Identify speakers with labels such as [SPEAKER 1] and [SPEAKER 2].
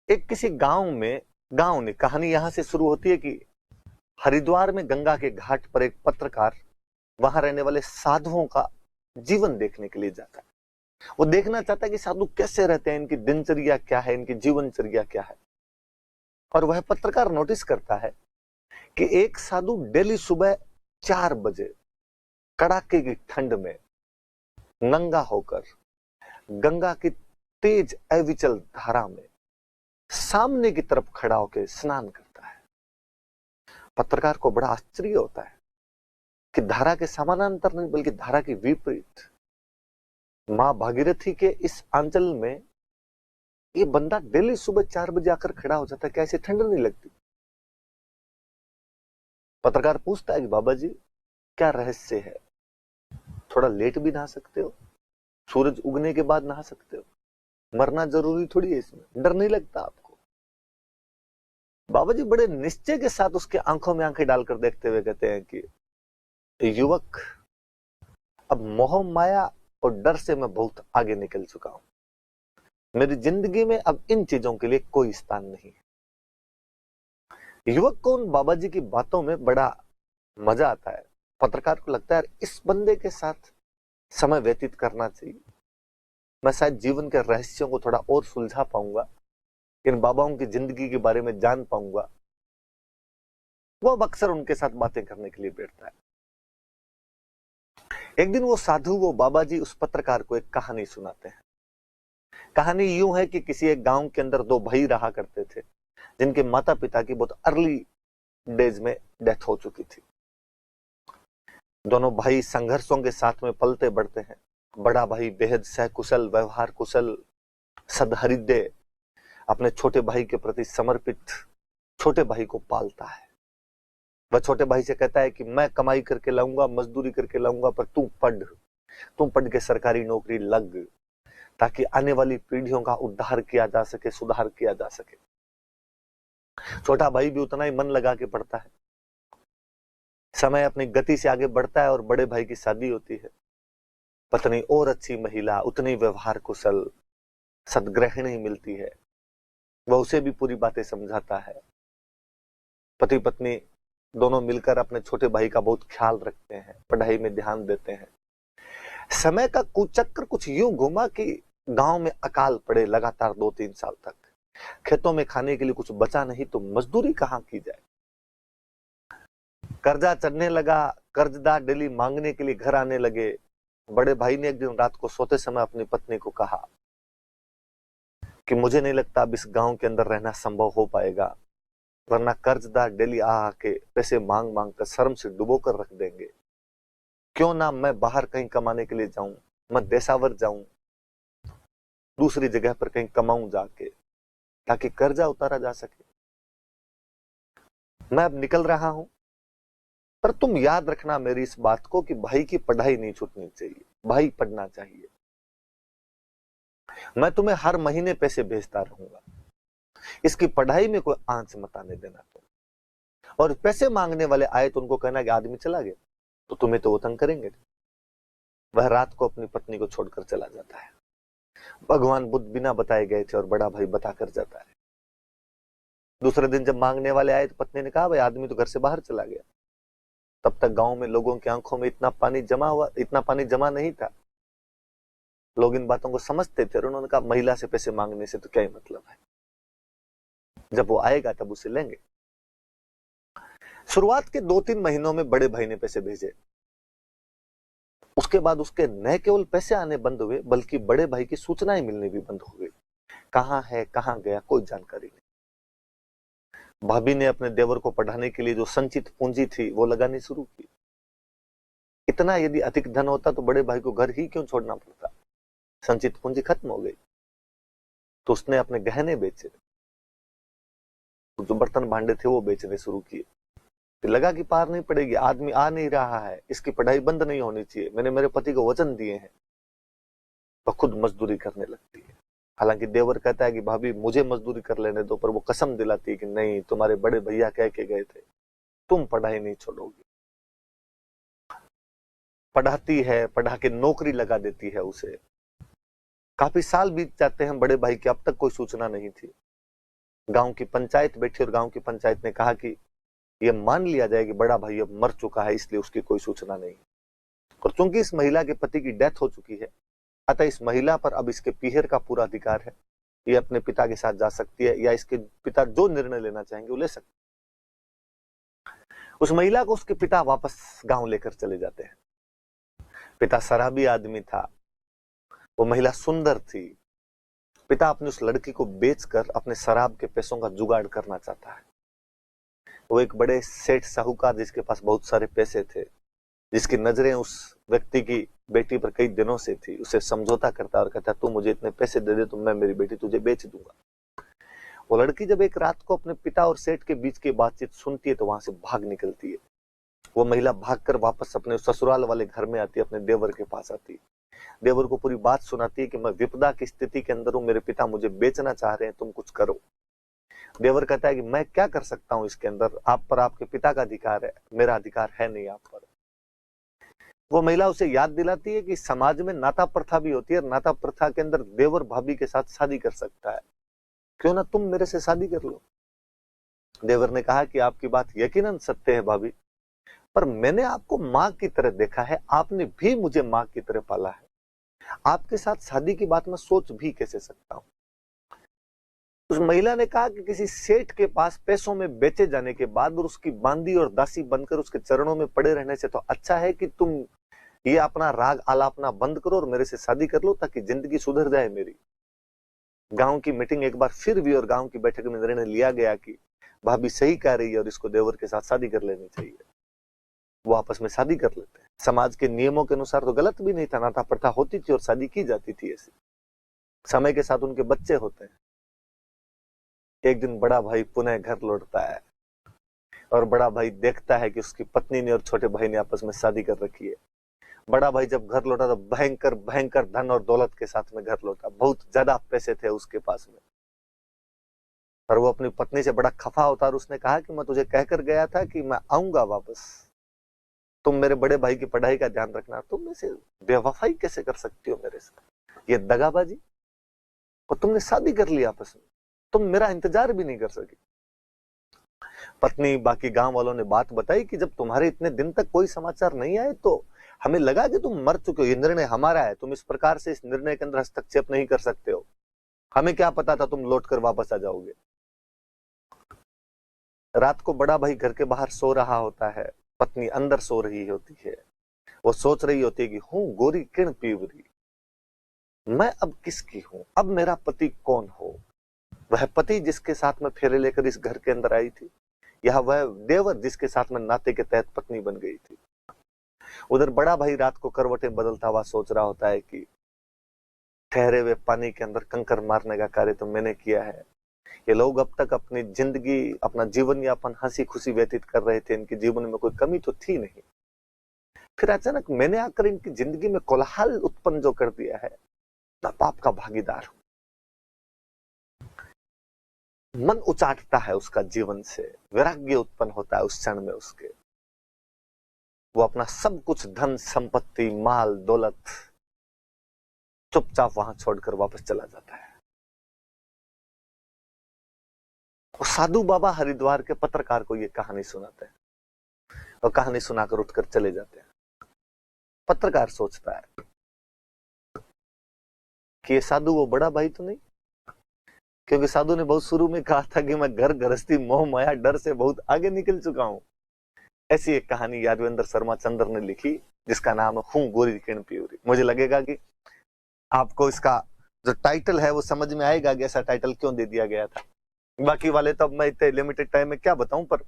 [SPEAKER 1] एक किसी गांव ने कहानी यहां से शुरू होती है कि हरिद्वार में गंगा के घाट पर एक पत्रकार वहां रहने वाले साधुओं का जीवन देखने के लिए जाता है। वो देखना चाहता है कि साधु कैसे रहते हैं, इनकी दिनचर्या क्या है, इनकी जीवनचर्या क्या है। और वह पत्रकार नोटिस करता है कि एक साधु डेली सुबह 4 बजे कड़ाके की ठंड में नंगा होकर गंगा की तेज अविचल धारा में सामने की तरफ खड़ा होकर स्नान करता है। पत्रकार को बड़ा आश्चर्य होता है कि धारा के समानांतर नहीं बल्कि धारा के विपरीत मां भागीरथी के इस आंचल में ये बंदा डेली सुबह 4 बजे आकर खड़ा हो जाता है। क्या ऐसे ठंड नहीं लगती? पत्रकार पूछता है कि बाबा जी क्या रहस्य है? थोड़ा लेट भी नहा सकते हो, सूरज उगने के बाद नहा सकते हो, मरना जरूरी थोड़ी है, इसमें डर नहीं लगता आपको? बाबा जी बड़े निश्चय के साथ उसके आंखों में आंखें डालकर देखते हुए कहते हैं कि युवक, अब मोह माया और डर से मैं बहुत आगे निकल चुका हूं। मेरी जिंदगी में अब इन चीजों के लिए कोई स्थान नहीं है। युवक को उन बाबा जी की बातों में बड़ा मजा आता है। पत्रकार को लगता है इस बंदे के साथ समय व्यतीत करना चाहिए, मैं शायद जीवन के रहस्यों को थोड़ा और सुलझा पाऊंगा, इन बाबाओं की जिंदगी के बारे में जान पाऊंगा। वो अब अक्सर उनके साथ बातें करने के लिए बैठता है। एक दिन वो साधु, वो बाबा जी उस पत्रकार को एक कहानी सुनाते हैं। कहानी यूं है कि किसी एक गांव के अंदर दो भाई रहा करते थे जिनके माता पिता की बहुत अर्ली डेज में डेथ हो चुकी थी। दोनों भाई संघर्षों के साथ में पलते बढ़ते हैं। बड़ा भाई बेहद सहकुशल, व्यवहार कुशल, सदहृदय, अपने छोटे भाई के प्रति समर्पित छोटे भाई को पालता है। वह छोटे भाई से कहता है कि मैं कमाई करके लाऊंगा, मजदूरी करके लाऊंगा, पर तू पढ़ के सरकारी नौकरी लग, ताकि आने वाली पीढ़ियों का उद्धार किया जा सके, सुधार किया जा सके। छोटा भाई भी उतना ही मन लगा के पढ़ता है। समय अपनी गति से आगे बढ़ता है और बड़े भाई की शादी होती है। पत्नी और अच्छी महिला, उतनी व्यवहार कुशल, सद्ग्रहिणी मिलती है। वह उसे भी पूरी बातें समझाता है। पति पत्नी दोनों मिलकर अपने छोटे भाई का बहुत ख्याल रखते हैं, पढ़ाई में ध्यान देते हैं। समय का कुचक्र कुछ यूं घुमा कि गांव में अकाल पड़े लगातार 2-3 साल तक। खेतों में खाने के लिए कुछ बचा नहीं तो मजदूरी कहां की जाए। कर्जा चढ़ने लगा, कर्जदार डेली मांगने के लिए घर आने लगे। बड़े भाई ने एक दिन रात को सोते समय अपनी पत्नी को कहा कि मुझे नहीं लगता अब इस गांव के अंदर रहना संभव हो पाएगा, वरना कर्जदार डेली आके पैसे मांग मांग कर शर्म से डुबो कर रख देंगे। क्यों ना मैं बाहर कहीं कमाने के लिए जाऊं, मैं देशावर जाऊं, दूसरी जगह पर कहीं कमाऊं जाके, ताकि कर्जा उतारा जा सके। मैं अब निकल रहा हूं, पर तुम याद रखना मेरी इस बात को कि भाई की पढ़ाई नहीं छूटनी चाहिए, भाई पढ़ना चाहिए। मैं तुम्हें हर महीने पैसे भेजता रहूंगा, इसकी पढ़ाई में कोई आंच मत आने देना तुम। और पैसे मांगने वाले आए तो उनको कहना कि आदमी चला गया, तो तुम्हें तो वो तंग करेंगे। वह रात को अपनी पत्नी को छोड़कर चला जाता है। भगवान बुद्ध बिना बताए गए थे और बड़ा भाई बताकर जाता है। दूसरे दिन जब मांगने वाले आए तो पत्नी ने कहा भाई आदमी तो घर से बाहर चला गया। तब तक गांव में लोगों की आंखों में इतना पानी जमा नहीं था। लोग इन बातों को समझते थे और उन्होंने कहा महिला से पैसे मांगने से तो क्या ही मतलब है, जब वो आएगा तब उसे लेंगे। शुरुआत के 2-3 महीनों में बड़े भाई ने पैसे भेजे। उसके बाद उसके न केवल पैसे आने बंद हुए बल्कि बड़े भाई की सूचनाएं मिलनी भी बंद हो गई। कहां है, कहां गया, कोई जानकारी नहीं। भाभी ने अपने देवर को पढ़ाने के लिए जो संचित पूंजी थी वो लगानी शुरू की। इतना यदि अधिक धन होता तो बड़े भाई को घर ही क्यों छोड़ना पड़ता। संचित पूंजी खत्म हो गई तो उसने अपने गहने बेचे, जो बर्तन भांडे थे वो बेचने शुरू किए। फिर लगा कि पार नहीं पड़ेगी, आदमी आ नहीं रहा है, इसकी पढ़ाई बंद नहीं होनी चाहिए, मैंने मेरे पति को वचन दिए हैं। वह खुद मजदूरी करने लगती है। हालांकि देवर कहता है कि भाभी मुझे मजदूरी कर लेने दो, पर वो कसम दिलाती है कि नहीं, तुम्हारे बड़े भैया कह के गए थे तुम पढ़ाई नहीं छोड़ोगी। पढ़ाती है, पढ़ा के नौकरी लगा देती है उसे। काफी साल बीत जाते हैं बड़े भाई के, अब तक कोई सूचना नहीं थी। गांव की पंचायत बैठी और गांव की पंचायत ने कहा कि यह मान लिया जाए कि बड़ा भाई अब मर चुका है, इसलिए उसकी कोई सूचना नहीं। और चूंकि इस महिला के पति की डेथ हो चुकी है, अतः इस महिला पर अब इसके पीहर का पूरा अधिकार है। ये अपने पिता के साथ जा सकती है या इसके पिता जो निर्णय लेना चाहेंगे वो ले सकते। उस महिला को उसके पिता वापस गांव लेकर चले जाते हैं। पिता शराबी आदमी था, वो महिला सुंदर थी। पिता अपनी उस लड़की को बेचकर अपने शराब के पैसों का जुगाड़ करना चाहता है। वो एक बड़े सेठ साहूकार जिसके पास बहुत सारे पैसे थे, जिसकी नजरें उस व्यक्ति की बेटी पर कई दिनों से थी, उसे समझौता करता और कहता तू मुझे इतने पैसे दे दे तो मैं मेरी बेटी तुझे बेच दूंगा। वो लड़की जब एक रात को अपने पिता और सेठ के बीच की बातचीत सुनती है तो वहां से भाग निकलती है। वो महिला भागकर वापस अपने ससुराल वाले घर में आती है, अपने देवर के पास आती है। देवर को पूरी बात सुनाती है कि मैं विपदा की स्थिति के अंदर हूं, मेरे पिता मुझे बेचना चाह रहे हैं, तुम कुछ करो। देवर कहता है कि मैं क्या कर सकता हूं इसके अंदर, आप पर आपके पिता का अधिकार है, मेरा अधिकार है नहीं आप पर। वो महिला उसे याद दिलाती है कि समाज में नाता प्रथा भी होती है, नाता प्रथा के अंदर देवर भाभी के साथ शादी कर सकता है, क्यों ना तुम मेरे से शादी कर लो। देवर ने कहा कि आपकी बात यकीनन सत्य है भाभी, पर मैंने आपको मां की तरह देखा है, आपने भी मुझे मां की तरह पाला है, आपके साथ शादी की बात मैं सोच भी कैसे सकता हूं। उस महिला ने कहा कि किसी सेठ के पास पैसों में बेचे जाने के बाद और उसकी बांदी और दासी बनकर उसके चरणों में पड़े रहने से तो अच्छा है कि तुम ये अपना राग आलापना बंद करो और मेरे से शादी कर लो, ताकि जिंदगी सुधर जाए मेरी। गांव की मीटिंग एक बार फिर हुई और गांव की बैठक में निर्णय लिया गया कि भाभी सही कह रही है और इसको देवर के साथ शादी कर लेनी चाहिए। वो आपस में शादी कर लेते हैं। समाज के नियमों के अनुसार तो गलत भी नहीं था, नाता प्रथा होती थी और शादी की जाती थी ऐसी। समय के साथ उनके बच्चे होते हैं। एक दिन बड़ा भाई पुनः घर लौटता है और बड़ा भाई देखता है कि उसकी पत्नी ने और छोटे भाई ने आपस में शादी कर रखी है। बड़ा भाई जब घर लौटा तो भयंकर भयंकर धन और दौलत के साथ में घर लौटा, बहुत ज्यादा पैसे थे उसके पास में। और वो अपनी पत्नी से बड़ा खफा होता और उसने कहा कि मैं तुझे कहकर गया था कि मैं आऊंगा वापस, तुम मेरे बड़े भाई की पढ़ाई का ध्यान रखना, तुम ऐसे बेवफाई कैसे कर सकती हो मेरे साथ, ये दगाबाजी, और तुमने शादी कर ली आपस में, तुम मेरा इंतजार भी नहीं कर सकी। पत्नी बाकी गांव वालों ने बात बताई कि जब तुम्हारे इतने दिन तक कोई समाचार नहीं आए तो हमें लगा कि तुम मर चुके हो, ये निर्णय हमारा है, तुम इस प्रकार से इस निर्णय के अंदर हस्तक्षेप नहीं कर सकते हो, हमें क्या पता था तुम लौट कर वापस आ जाओगे। रात को बड़ा भाई घर के बाहर सो रहा होता है, पत्नी अंदर सो रही होती है। वो सोच रही होती है कि हूं गोरी किण पीवरी, मैं अब किसकी हूं, अब मेरा पति कौन हो। वह पति जिसके साथ में फेरे लेकर इस घर के अंदर आई थी, यह वह देवर जिसके साथ में नाते के तहत पत्नी बन गई थी। उधर बड़ा भाई रात को करवटें बदलता हुआ सोच रहा होता है कि ठहरे हुए पानी के अंदर कंकर मारने का कार्य तो मैंने किया है। ये लोग अब तक अपनी जिंदगी, अपना जीवन यापन हंसी खुशी व्यतीत कर रहे थे, इनके जीवन में कोई कमी तो थी नहीं। फिर अचानक मैंने आकर इनकी जिंदगी में कोलाहल उत्पन्न जो कर दिया है, मैं पाप का भागीदार हूं। मन उचाटता है उसका जीवन से, वैराग्य उत्पन्न होता है उस क्षण में उसके। वो अपना सब कुछ धन संपत्ति माल दौलत चुपचाप वहां छोड़कर वापस चला जाता है। वो साधु बाबा हरिद्वार के पत्रकार को ये कहानी सुनाते हैं और कहानी सुनाकर उठकर चले जाते हैं। पत्रकार सोचता है कि ये साधु वो बड़ा भाई तो नहीं, क्योंकि साधु ने बहुत शुरू में कहा था कि मैं घर गृहस्थी मोह माया डर से बहुत आगे निकल चुका हूं। ऐसी एक कहानी यादवेंद्र शर्मा चंद्र ने लिखी जिसका नाम है हूं गोरी किण पीवरी। मुझे लगेगा कि आपको इसका जो टाइटल है वो समझ में आएगा कि ऐसा टाइटल क्यों दे दिया गया था। बाकी वाले तो अब मैं इतने लिमिटेड टाइम में क्या बताऊं, पर